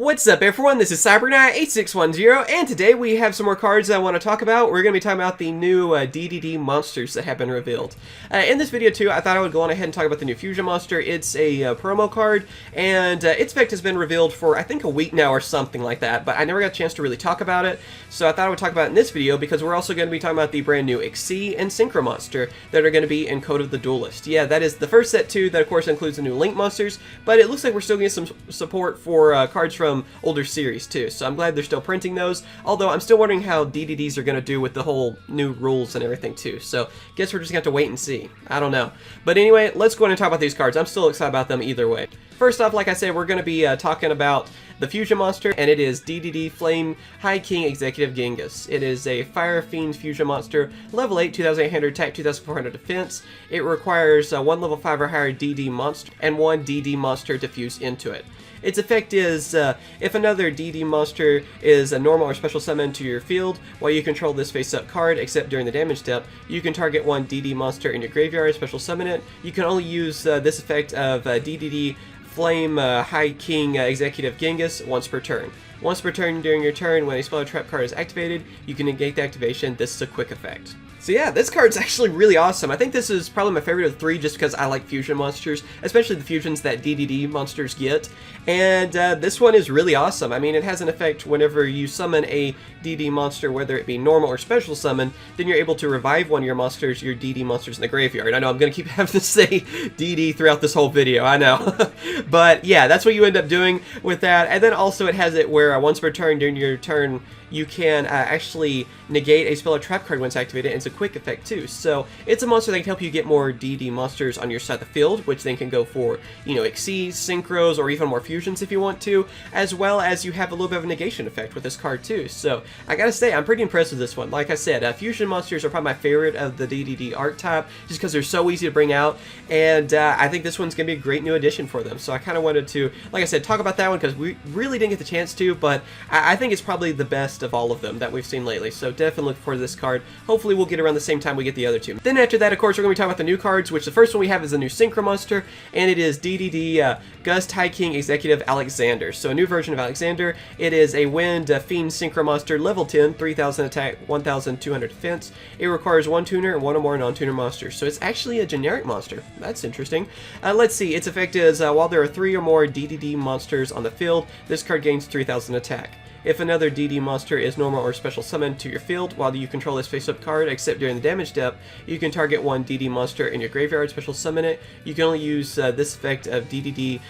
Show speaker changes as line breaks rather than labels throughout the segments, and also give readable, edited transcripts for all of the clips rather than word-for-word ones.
What's up everyone, this is CyberKnight8610, and today we have some more cards I want to talk about. We're going to be talking about the new DDD monsters that have been revealed. In this video too, I thought I would go on ahead and talk about the new Fusion monster. It's a promo card, and its effect has been revealed for I think a week now or something like that, but I never got a chance to really talk about it, so I thought I would talk about it in this video because we're also going to be talking about the brand new Xyz and Synchro monster that are going to be in Code of the Duelist. Yeah, that is the first set too, that of course includes the new Link monsters, but it looks like we're still getting some support for cards from older series too, so I'm glad they're still printing those, although I'm still wondering how DDDs are going to do with the whole new rules and everything too, so guess we're just going to have to wait and see. I don't know. But anyway, let's go ahead and talk about these cards. I'm still excited about them either way. First off, like I said, we're going to be talking about the Fusion monster, and it is DDD Flame High King Executive Genghis. It is a Fire Fiend Fusion monster, level 8, 2800 attack, 2400 defense. It requires one level 5 or higher DD monster and one DD monster to fuse into it. Its effect is, if another DD monster is a normal or special summon to your field while you control this face-up card, except during the damage step, you can target one DD monster in your graveyard, special summon it. You can only use this effect of DDD Flame High King Executive Genghis once per turn. Once per turn during your turn, when a spell or trap card is activated, you can negate the activation. This is a quick effect. So yeah, this card's actually really awesome. I think this is probably my favorite of the three just because I like fusion monsters, especially the fusions that DDD monsters get. And this one is really awesome. I mean, it has an effect whenever you summon a DD monster, whether it be normal or special summon, then you're able to revive one of your monsters, your DD monsters in the graveyard. I know I'm going to keep having to say DD throughout this whole video, I know. But yeah, that's what you end up doing with that. And then also it has it where once per turn during your turn, you can actually negate a spell or trap card when it's activated, and it's a quick effect too. So it's a monster that can help you get more DD monsters on your side of the field, which then can go for, you know, Xyz, Synchros, or even more fusions if you want to, as well as you have a little bit of a negation effect with this card too. So I gotta say, I'm pretty impressed with this one. Like I said, fusion monsters are probably my favorite of the DDD archetype, just because they're so easy to bring out, and I think this one's gonna be a great new addition for them. So I kind of wanted to, like I said, talk about that one because we really didn't get the chance to, but I think it's probably the best of all of them that we've seen lately, so definitely look forward to this card. Hopefully we'll get around the same time we get the other two. Then after that, of course, we're going to be talking about the new cards, which the first one we have is the new Synchro monster, and it is DDD Gust High King Executive Alexander. So a new version of Alexander. It is a Wind Fiend Synchro monster, level 10, 3000 attack, 1200 defense. It requires one tuner and one or more non-tuner monsters, so it's actually a generic monster. That's interesting. Let's see, its effect is while there are 3 or more DDD monsters on the field, this card gains 3000 attack. If another DD monster is normal or special summoned to your field while you control this face-up card, except during the damage step, you can target one DD monster in your graveyard, special summon it. You can only use this effect of DDD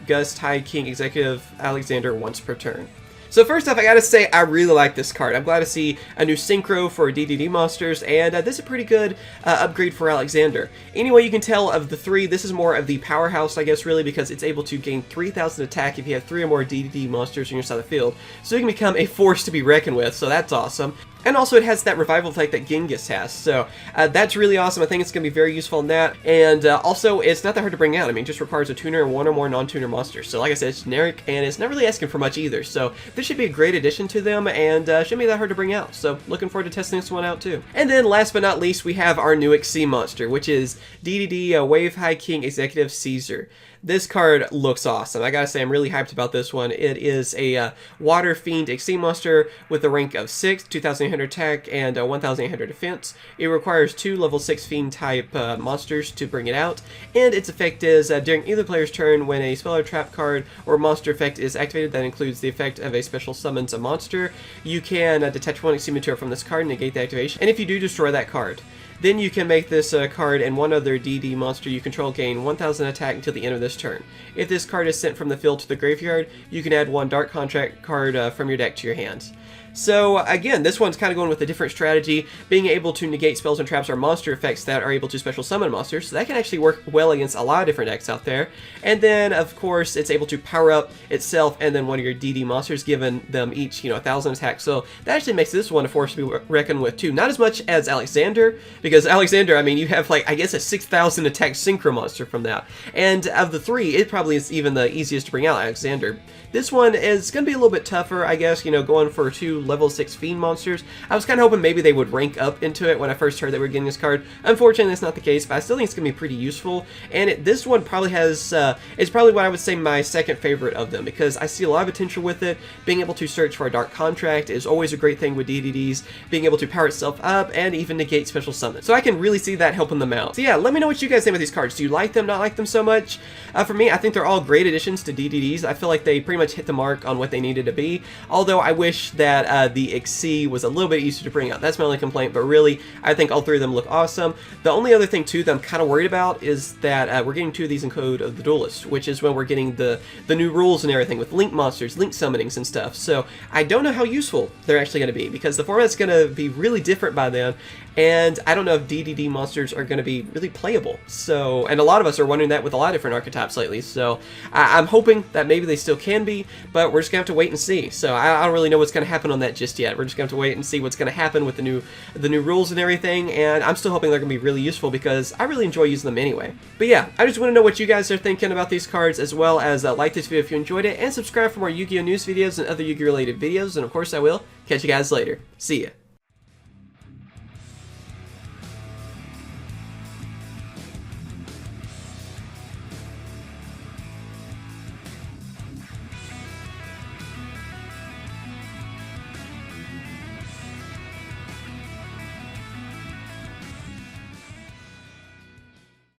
Gust High King Executive Alexander once per turn. So first off, I gotta say, I really like this card. I'm glad to see a new Synchro for DDD monsters, and this is a pretty good upgrade for Alexander. Anyway, you can tell of the three, this is more of the powerhouse, I guess, really, because it's able to gain 3000 attack if you have 3 or more DDD monsters on your side of the field. So you can become a force to be reckoned with, so that's awesome. And also it has that revival effect that Genghis has, so that's really awesome. I think it's going to be very useful in that, and also it's not that hard to bring out. I mean, it just requires a tuner and one or more non-tuner monsters. So like I said, it's generic, and it's not really asking for much either, so this should be a great addition to them, and shouldn't be that hard to bring out. So looking forward to testing this one out too. And then last but not least, we have our new Xyz monster, which is DDD Wave High King Executive Caesar. This card looks awesome. I gotta say, I'm really hyped about this one. It is a Water Fiend Xyz monster with a rank of 6, 2800 attack, and 1800 defense. It requires 2 level 6 Fiend type monsters to bring it out, and its effect is during either player's turn when a spell or trap card or monster effect is activated that includes the effect of a special summons a monster, you can detach one Xyz material from this card and negate the activation, and if you do, destroy that card. Then you can make this card and one other DD monster you control gain 1000 attack until the end of this turn. If this card is sent from the field to the graveyard, you can add one Dark Contract card from your deck to your hands. So again, this one's kind of going with a different strategy, being able to negate spells and traps or monster effects that are able to special summon monsters, so that can actually work well against a lot of different decks out there. And then, of course, it's able to power up itself and then one of your DD monsters, giving them each, 1000 attack, so that actually makes this one a force to be reckoned with too. Not as much as Alexander, because Alexander, I mean, you have like, I guess a 6000 attack Synchro monster from that. And of the three, it probably is even the easiest to bring out, Alexander. This one is going to be a little bit tougher, I guess, going for 2 level 6 Fiend monsters. I was kind of hoping maybe they would rank up into it when I first heard that we were getting this card. Unfortunately, that's not the case, but I still think it's going to be pretty useful. And this one probably has, it's probably what I would say my second favorite of them, because I see a lot of potential with it. Being able to search for a Dark Contract is always a great thing with DDDs, being able to power itself up and even negate special summons. So I can really see that helping them out. So yeah, let me know what you guys think about these cards. Do you like them, not like them so much? For me, I think they're all great additions to DDDs. I feel like they pretty much hit the mark on what they needed to be, although I wish that the XC was a little bit easier to bring out. That's my only complaint, but really, I think all three of them look awesome. The only other thing, too, that I'm kind of worried about is that we're getting 2 of these in Code of the Duelist, which is when we're getting the new rules and everything with link monsters, link summonings and stuff. So I don't know how useful they're actually going to be, because the format's going to be really different by then, and I don't know if DDD monsters are going to be really playable. So, and a lot of us are wondering that with a lot of different archetypes lately, so I'm hoping that maybe they still can be, but we're just going to have to wait and see. So I don't really know what's going to happen on that just yet. We're just going to have to wait and see what's going to happen with the new rules and everything, and I'm still hoping they're going to be really useful because I really enjoy using them anyway. But yeah, I just want to know what you guys are thinking about these cards, as well as like this video if you enjoyed it, and subscribe for more Yu-Gi-Oh! News videos and other Yu-Gi-Oh! Related videos, and of course I will catch you guys later. See ya.